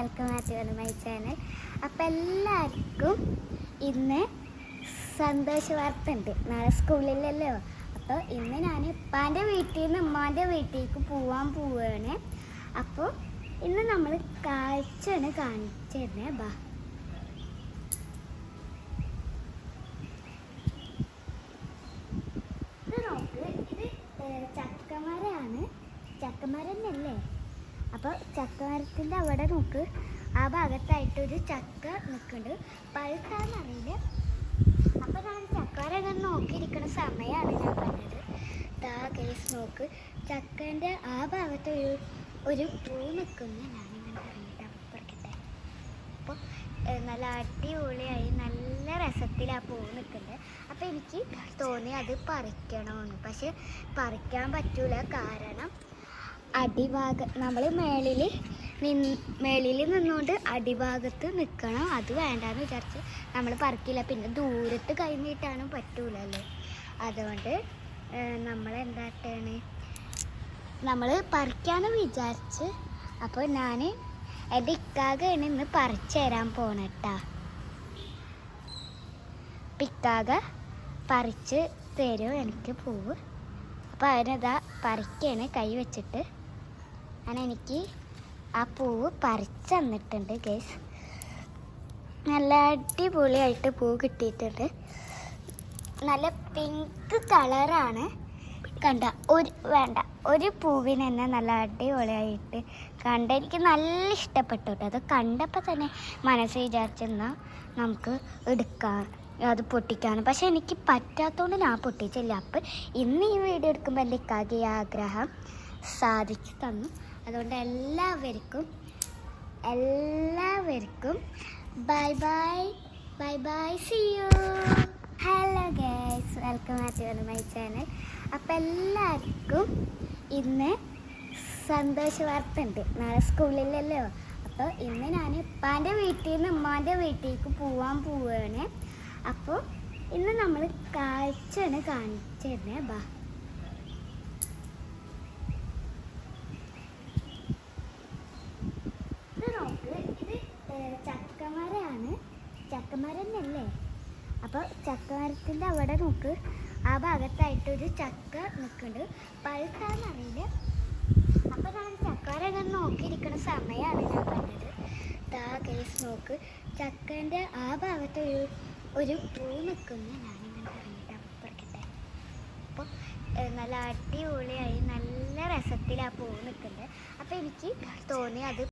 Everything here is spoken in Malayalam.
Welcome back to my channel. അപ്പം എല്ലാവർക്കും ഇന്ന് സന്തോഷ വാർത്ത ഉണ്ട്. നാളെ സ്കൂളിലല്ലോ. അപ്പോൾ ഇന്ന് ഞാൻ ഉപ്പാൻ്റെ വീട്ടിൽ നിന്ന് ഉമ്മാൻ്റെ വീട്ടിലേക്ക് പോവുകയാണ്. അപ്പോൾ ഇന്ന് നമ്മൾ കാഴ്ചയാണ് കാണിച്ചു തരുന്നത്. ബാ, ഇത് നോക്ക്, ഇത് ചക്കമരമാണ്. ചക്കമരം തന്നെയല്ലേ? അപ്പോൾ ചക്കമരത്തിൻ്റെ അവിടെ നോക്ക്, ആ ഭാഗത്തായിട്ടൊരു ചക്ക നിൽക്കുന്നുണ്ട്. പഴുത്താന്നറിയില്ല. അപ്പോൾ ഞാൻ ചക്കമരം ഇങ്ങനെ നോക്കിയിരിക്കുന്ന സമയമാണ് ഞാൻ കണ്ടത്. ദാ കേസ് നോക്ക്, ചക്കൻ്റെ ആ ഭാഗത്ത് ഒരു പൂ നിൽക്കുന്നു. ഞാനിങ്ങനെ കണ്ടിട്ട് പറിക്കട്ടെ. അപ്പോൾ നല്ല അടിപൊളിയായി നല്ല രസത്തിൽ ആ പൂ നിൽക്കുന്നുണ്ട്. അപ്പോൾ എനിക്ക് തോന്നി അത് പറിക്കണമെന്ന്. പക്ഷെ പറിക്കാൻ പറ്റൂല, കാരണം അടിഭാഗം നമ്മൾ മേളിൽ നിന്നുകൊണ്ട് അടിഭാഗത്ത് നിൽക്കണം. അത് വേണ്ടാന്ന് വിചാരിച്ച് നമ്മൾ പറിക്കില്ല. പിന്നെ ദൂരത്ത് കൈ നീട്ടാനും പറ്റൂലല്ലോ. അതുകൊണ്ട് നമ്മൾ എന്താട്ടാണ്, നമ്മൾ പറിക്കാമെന്ന് വിചാരിച്ച്. അപ്പോൾ ഞാൻ എൻ്റെ ഇക്കാകയാണ് ഇന്ന് പറിച്ചു തരാൻ പോണട്ടാ. ഇക്കാക പറിച്ച് തരും എനിക്ക് പൂവ്. അപ്പോൾ അവനതാ പറിക്കാണ് കൈ വെച്ചിട്ട്. എനിക്ക് ആ പൂവ് പറിച്ച് തന്നിട്ടുണ്ട് ഗൈസ്. നല്ല അടിപൊളിയായിട്ട് പൂ കിട്ടിയിട്ടുണ്ട്. നല്ല പിങ്ക് കളറാണ്. കണ്ട ഒരു പൂവിന് തന്നെ നല്ല അടിപൊളിയായിട്ട് എനിക്ക് നല്ല ഇഷ്ടപ്പെട്ടു കേട്ടോ. അത് കണ്ടപ്പോൾ തന്നെ മനസ്സിൽ വിചാരിച്ചെന്നാൽ നമുക്ക് എടുക്കാം, അത് പൊട്ടിക്കാനും. പക്ഷെ എനിക്ക് പറ്റാത്തതുകൊണ്ട് ഞാൻ പൊട്ടിച്ചില്ല. അപ്പം ഇന്ന് ഈ വീഡിയോ എടുക്കുമ്പോൾ എൻ്റെ ഇക്കാക്ക് ഈ ആഗ്രഹം സാധിച്ചു തന്നു. അതുകൊണ്ട് എല്ലാവർക്കും bye bye, see you. Hello guys, welcome back to my channel. അപ്പം എല്ലാവർക്കും ഇന്ന് സന്തോഷ വാർത്ത ഉണ്ട്. നാളെ സ്കൂളിലല്ലോ. അപ്പോൾ ഇന്ന് ഞാൻ ഉപ്പാൻ്റെ വീട്ടിൽ നിന്ന് ഉമ്മാൻ്റെ വീട്ടിലേക്ക് പോവുകയാണ്. അപ്പോൾ ഇന്ന് നമ്മൾ കാഴ്ചയാണ് കാണിച്ചു തരുന്നത്. ബാ, ഇത് നോക്ക്, ഇത് ചക്കമരമാണ്. ചക്കമരം തന്നെയല്ലേ? അപ്പോൾ ചക്കമരത്തിൻ്റെ അവിടെ നോക്ക്, ആ ഭാഗത്തായിട്ടൊരു ചക്ക നിൽക്കുന്നുണ്ട്. പഴുത്താന്നറിയില്ല. അപ്പോൾ ഞാൻ ചക്കമരം ഇങ്ങനെ നോക്കിയിരിക്കുന്ന സമയമാണ് ഞാൻ കണ്ടത്. ദാ കേസ് നോക്ക്, ചക്കൻ്റെ ആ ഭാഗത്ത് ഒരു പൂ നിൽക്കുന്നു. ഞാനിങ്ങനെ കണ്ടിട്ട് പറിക്കട്ടെ. അപ്പോൾ നല്ല അടിപൊളിയായി നല്ല രസത്തിൽ ആ പൂ നിൽക്കുന്നുണ്ട്. അപ്പോൾ എനിക്ക് തോന്നി അത്